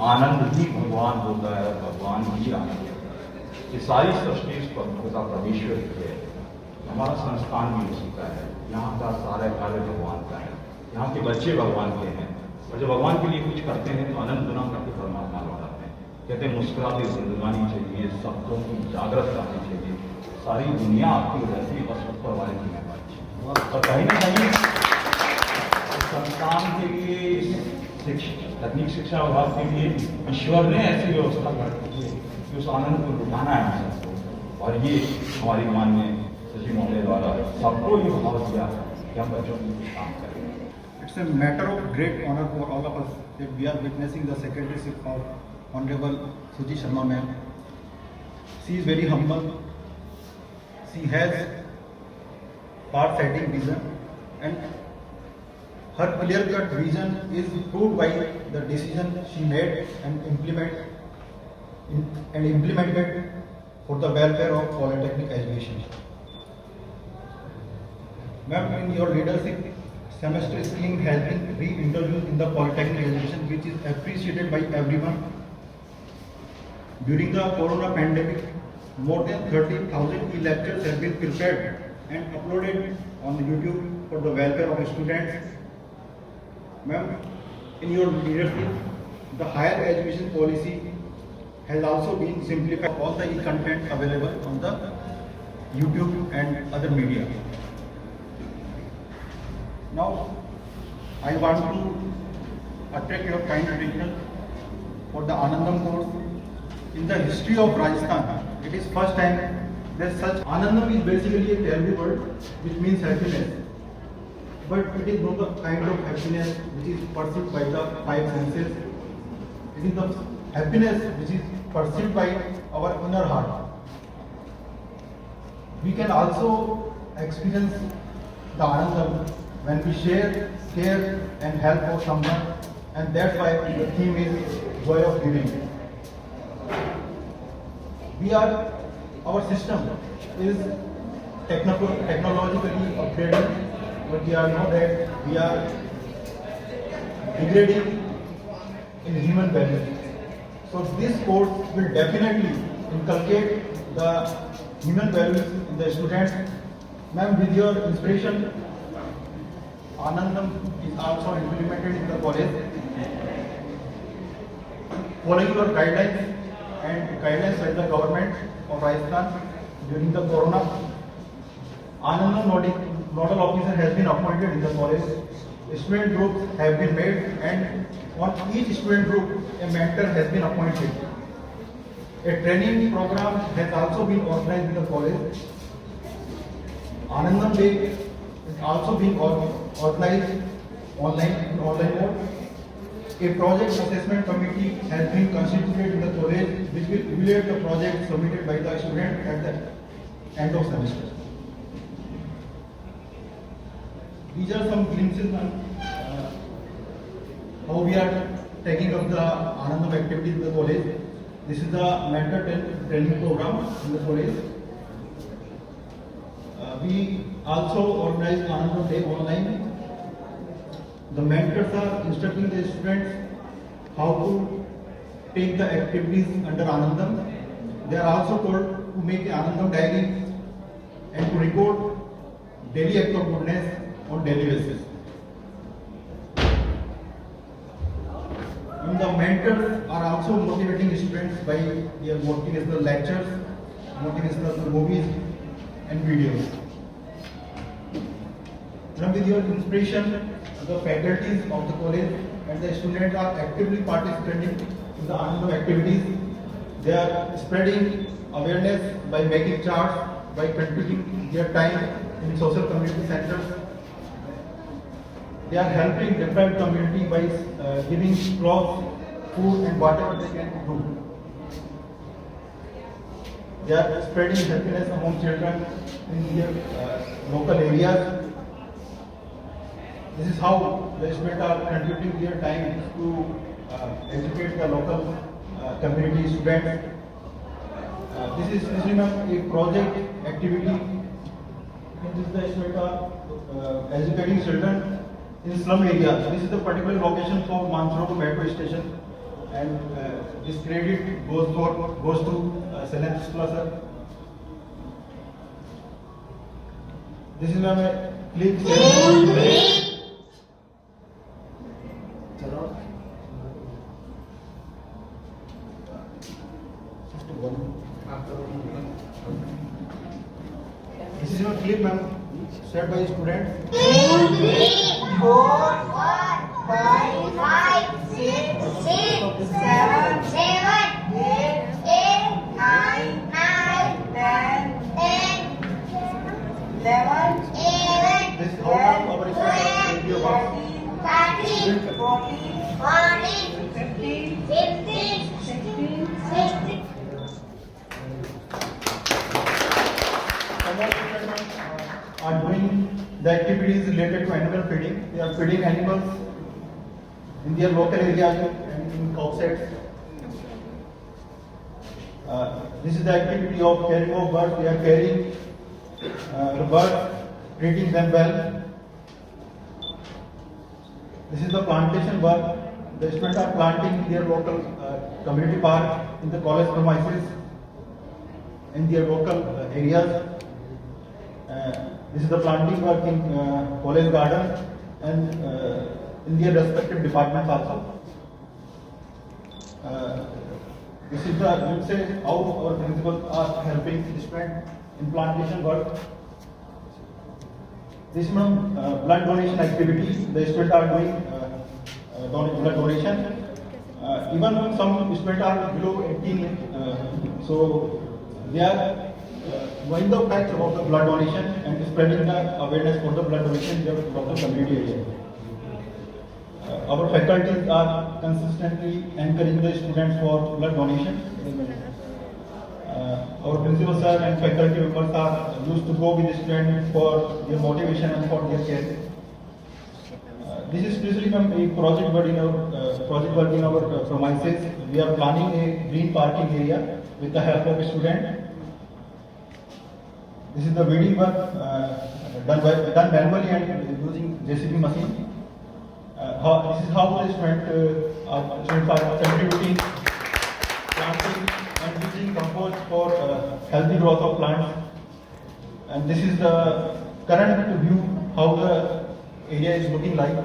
आनंद ही भगवान होता है, भगवान ही आनंद होता है। ये सारी सृष्टि पिता परमेश्वर की है। हमारा संस्थान भी उसी का है। यहाँ का सारा कार्य भगवान का है। यहाँ के बच्चे भगवान के हैं, और जब भगवान के लिए कुछ करते हैं तो अनंत गुना करके परमात्मा लौटाते हैं। कहते हैं मुस्कुराते जिंदगानी चाहिए, सबको की जागृत करनी चाहिए। सारी दुनिया आपकी वजह से बस ऊपर वाले की मेहरबानी चाहिए। और कहीं ना कहीं संस्थान के लिए, तकनीक शिक्षा विभाग के लिए ईश्वर ने ऐसी व्यवस्था कर दी है कि उस आनंद को लुटाना है हम सबको। और ये हमारी माननीय सचिव महोदय द्वारा सबको ये भाव दिया कि हम बच्चों के लिए काम करें। It's a matter of great honor for all of us that we are witnessing the secretaryship of Honorable Suji Sharma ma'am. She is very humble. She has far-sighting vision, and her clear-cut vision is proved by the decision she made and implemented for the welfare of polytechnic education. Ma'am, in your leadership, semester scheme has been reintroduced in the polytechnic education, which is appreciated by everyone. During the corona pandemic, more than 30,000 e-lectures have been prepared and uploaded on YouTube for the welfare of students. Ma'am, in your leadership, the higher education policy has also been simplified. All the e-content available on the YouTube and other media. Now, I want to attract your kind attention for the Anandam course. In the history of Rajasthan, it is first time that such Anandam is basically a Telugu word which means happiness. But it is not the kind of happiness which is perceived by the five senses. It is the happiness which is perceived by our inner heart. We can also experience the Anandam when we share, care and help for someone, and that's why the theme is joy of giving. Our system is technologically upgrading, but we are not that we are degrading in human values. So this course will definitely inculcate the human values in the students. Ma'am, with your inspiration, Anandam is also implemented in the college. Following your guidelines and guidelines by the government of Rajasthan during the corona, Anandam nodal officer has been appointed in the college. Student groups have been made, and on each student group a mentor has been appointed. A training program has also been organized in the college. Anandam Day is also being organized in online mode. A project assessment committee has been constituted in the college, which will evaluate the project submitted by the student at the end of semester. These are some glimpses on how we are taking up the Anandam activities in the college. This is the mentor training program in the college. We also organize Anandam Day online. The mentors are instructing the students how to take the activities under Anandam. They are also told to make the Anandam diary and to record daily act of goodness on daily basis. And the mentors are also motivating students by their motivational lectures, motivational movies and videos. Now, with your inspiration, the faculties of the college and the students are actively participating in the Anandam activities. They are spreading awareness by making charts, by contributing their time in social community centers. They are helping deprived community by giving clothes, food and whatever they can do. They are spreading happiness among children in their local areas. This is how the students are contributing their time to educate the local community students. This is a project activity in which the students are educating children in slum areas. This is the particular location for Mansarovar metro station, and this credit goes to Select sir. This is my clip. This is your clip, ma'am, shared by students. 2, 3, 4, 5, 6, 7, 8, 9, 10, 11, This is how our video works. 13, 14, 15, 16. Some of students are doing the activities related to animal feeding. They are feeding animals in their local areas and in outside. This is the activity of caring of birds. They are caring the birds, treating them well. This is the plantation work. The students are planting their local community park in the college premises in their local areas. This is the planting work in college garden and in their respective departments also. This is the, let's say, how our principals are helping the student in plantation work. This is blood donation activity. The students are doing blood donation. Even some students are below 18, so they are knowing the facts about the blood donation and spreading the awareness for the blood donation in their local community area. Our faculties are consistently encouraging the students for blood donation. Our principal sir and faculty members are used to go with the students for their motivation and for their care. This is especially from a project work in our premises. We are planning a green parking area with the help of a student. This is the weeding work done manually and using JCB machine. This is how the students are contributing, planting and using compost for healthy growth of plants. And this is the current view how the area is looking like.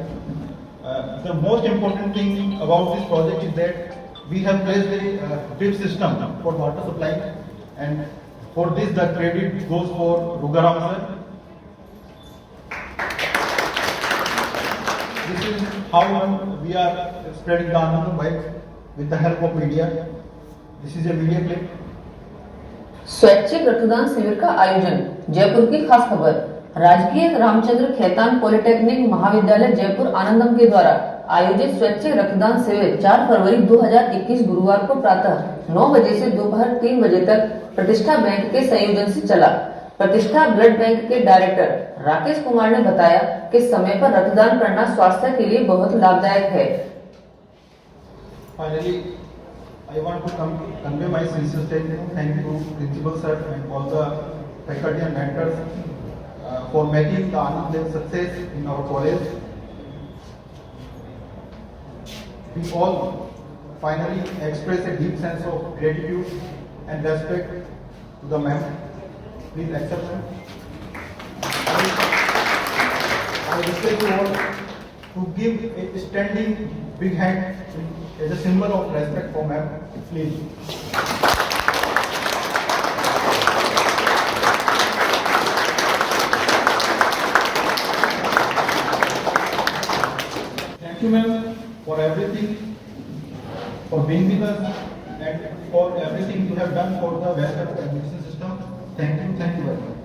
The most important thing about this project is that we have placed a drip system for water supply, and for this the credit goes for Rugaram sir. This is how we are spreading the Anandam vibes with the help of media. This is a media clip. स्वैच्छिक रक्तदान शिविर का आयोजन, जयपुर की खास खबर। राजकीय Ramchandra Khetan polytechnic महाविद्यालय जयपुर आनंदम के द्वारा आयोजित स्वैच्छिक रक्तदान शिविर 4 फरवरी 2021 गुरुवार को प्रातः 9 बजे से दोपहर 3 बजे तक प्रतिष्ठा बैंक के संयोजन से चला। प्रतिष्ठा ब्लड बैंक के डायरेक्टर राकेश कुमार ने बताया कि समय पर रक्तदान करना स्वास्थ्य के लिए बहुत लाभदायक है। Finally, I want to convey my sincere thank you to Principal Sir and all the faculty and mentors for making the Anand success in our college. We all finally express a deep sense of gratitude and respect to the ma'am. Please accept them. I request you all to give a standing big hand as a symbol of respect for ma'am. Please. Thank you, ma'am, for everything, for being with us, and for everything you have done for the welfare of the education system. Thank you very much.